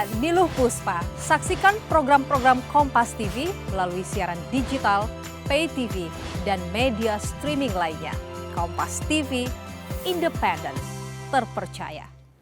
Saya Niluh Puspa. Saksikan program-program Kompas TV melalui siaran digital, pay TV, dan media streaming lainnya. Kompas TV, independen, terpercaya.